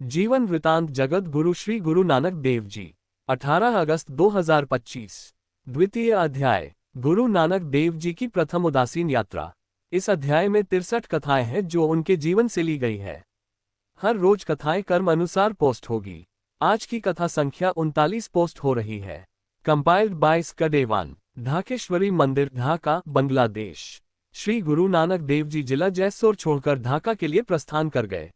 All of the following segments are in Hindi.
जीवन वृतांत जगत गुरु श्री गुरु नानक देव जी 18 अगस्त 2025। द्वितीय अध्याय गुरु नानक देव जी की प्रथम उदासीन यात्रा। इस अध्याय में 63 कथाएं हैं जो उनके जीवन से ली गई है। हर रोज कथाएं क्रम अनुसार पोस्ट होगी। आज की कथा संख्या 39 पोस्ट हो रही है। Compiled by स्कडेवान। ढाकेश्वरी मंदिर, ढाका, बांग्लादेश। श्री गुरु नानक देव जी जिला जैसोर छोड़कर ढाका के लिए प्रस्थान कर गए।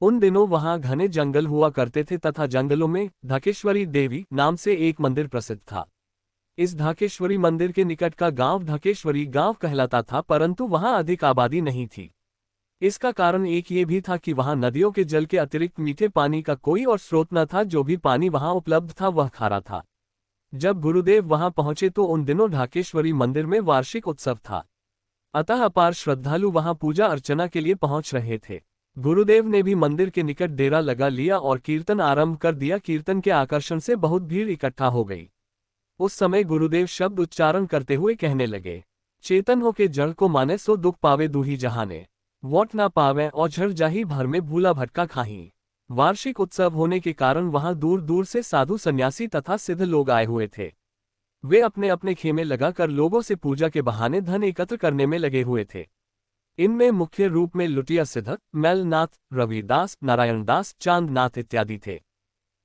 उन दिनों वहां घने जंगल हुआ करते थे तथा जंगलों में ढाकेश्वरी देवी नाम से एक मंदिर प्रसिद्ध था। इस ढाकेश्वरी मंदिर के निकट का गांव ढाकेश्वरी गांव कहलाता था, परंतु वहां अधिक आबादी नहीं थी। इसका कारण एक ये भी था कि वहां नदियों के जल के अतिरिक्त मीठे पानी का कोई और स्रोत न था। जो भी पानी वहां उपलब्ध था वह खारा था। जब गुरुदेव वहां पहुंचे तो उन दिनों ढाकेश्वरी मंदिर में वार्षिक उत्सव था, अतः अपार श्रद्धालु वहां पूजा अर्चना के लिए पहुंच रहे थे। गुरुदेव ने भी मंदिर के निकट डेरा लगा लिया और कीर्तन आरंभ कर दिया। कीर्तन के आकर्षण से बहुत भीड़ इकट्ठा हो गई। उस समय गुरुदेव शब्द उच्चारण करते हुए कहने लगे, चेतन हो के जड़ को माने सो दुख पावे दूही जहाने, वोट ना पावे और झड़ जाही भर में भूला भटका खाही। वार्षिक उत्सव होने के कारण वहां दूर दूर से साधु सन्यासी तथा सिद्ध लोग आए हुए थे। वे अपने अपने खेमे लगाकर लोगों से पूजा के बहाने धन एकत्र करने में लगे हुए थे। इनमें मुख्य रूप में लुटिया सिद्धक, मैलनाथ, रविदास, नारायणदास, चांदनाथ इत्यादि थे।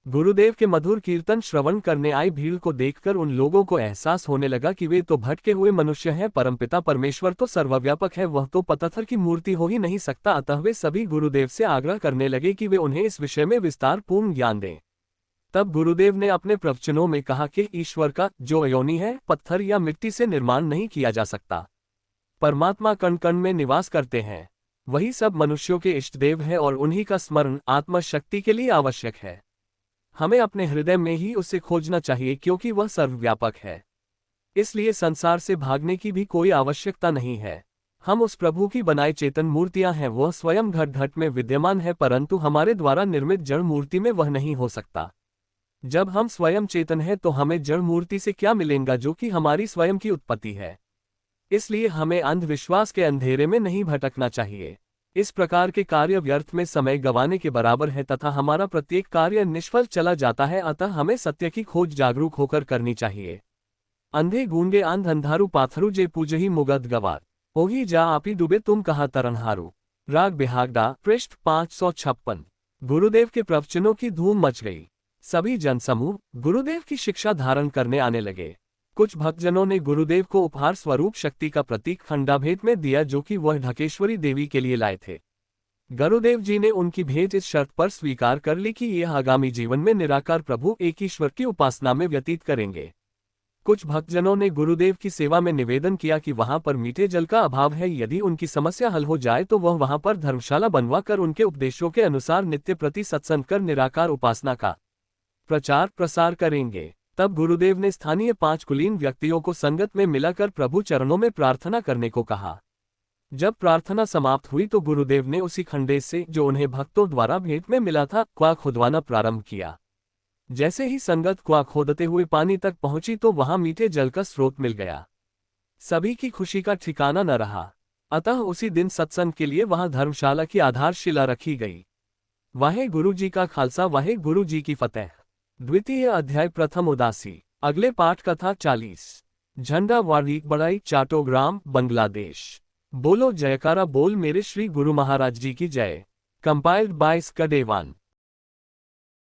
गुरुदेव के मधुर कीर्तन श्रवण करने आई भीड़ को देखकर उन लोगों को एहसास होने लगा कि वे तो भटके हुए मनुष्य हैं, परमपिता परमेश्वर तो सर्वव्यापक है, वह तो पत्थर की मूर्ति हो ही नहीं सकता। अतः वे सभी गुरुदेव से आग्रह करने लगे कि वे उन्हें इस विषय में विस्तार पूर्ण ज्ञान दें। तब गुरुदेव ने अपने प्रवचनों में कहा कि ईश्वर का जो अयोनि है, पत्थर या मिट्टी से निर्माण नहीं किया जा सकता। परमात्मा कण कण में निवास करते हैं। वही सब मनुष्यों के इष्टदेव है और उन्हीं का स्मरण आत्मा शक्ति के लिए आवश्यक है। हमें अपने हृदय में ही उसे खोजना चाहिए, क्योंकि वह सर्वव्यापक है। इसलिए संसार से भागने की भी कोई आवश्यकता नहीं है। हम उस प्रभु की बनाई चेतन मूर्तियां हैं। वह स्वयं घट घट में विद्यमान है, परंतु हमारे द्वारा निर्मित जड़ मूर्ति में वह नहीं हो सकता। जब हम स्वयं चेतन हैं तो हमें जड़ मूर्ति से क्या मिलेगा, जो कि हमारी स्वयं की उत्पत्ति है। इसलिए हमें अंधविश्वास के अंधेरे में नहीं भटकना चाहिए। इस प्रकार के कार्य व्यर्थ में समय गंवाने के बराबर है तथा हमारा प्रत्येक कार्य निष्फल चला जाता है। अतः हमें सत्य की खोज जागरूक होकर करनी चाहिए। अंधे गूंगे आंध अंधारू पाथरू जे पूजही मुगद गवार, होगी जा आपी डूबे तुम कहा तरनहारू। राग बिहागडा, पृष्ठ 556। गुरुदेव के प्रवचनों की धूम मच गई। सभी जनसमूह गुरुदेव की शिक्षा धारण करने आने लगे। कुछ भक्तजनों ने गुरुदेव को उपहार स्वरूप शक्ति का प्रतीक खंडा भेंट में दिया, जो कि वह ढाकेश्वरी देवी के लिए लाए थे। गुरुदेव जी ने उनकी भेंट इस शर्त पर स्वीकार कर ली कि यह आगामी जीवन में निराकार प्रभु एक ईश्वर की उपासना में व्यतीत करेंगे। कुछ भक्तजनों ने गुरुदेव की सेवा में निवेदन किया कि वहां पर मीठे जल का अभाव है, यदि उनकी समस्या हल हो जाए तो वह वहां पर धर्मशाला बनवा कर उनके उपदेशों के अनुसार नित्य प्रति सत्संग कर निराकार उपासना का प्रचार प्रसार करेंगे। तब गुरुदेव ने स्थानीय 5 कुलीन व्यक्तियों को संगत में मिलाकर प्रभु चरणों में प्रार्थना करने को कहा। जब प्रार्थना समाप्त हुई तो गुरुदेव ने उसी खंडेश से, जो उन्हें भक्तों द्वारा भेंट में मिला था, कुआं खुदवाना प्रारंभ किया। जैसे ही संगत कुआं खोदते हुए पानी तक पहुंची तो वहां मीठे जल का स्रोत मिल गया। सभी की खुशी का ठिकाना न रहा। अतः उसी दिन सत्संग के लिए वहां धर्मशाला की आधारशिला रखी गई। वाहे गुरु जी का खालसा, वाहे गुरु जी की फतेह। द्वितीय अध्याय प्रथम उदासी। अगले पाठ कथा 40। झंडा वारीक बड़ाई, चाटोग्राम, बांग्लादेश। बोलो जयकारा बोल मेरे श्री गुरु महाराज जी की जय। Compiled by स्कडेवान।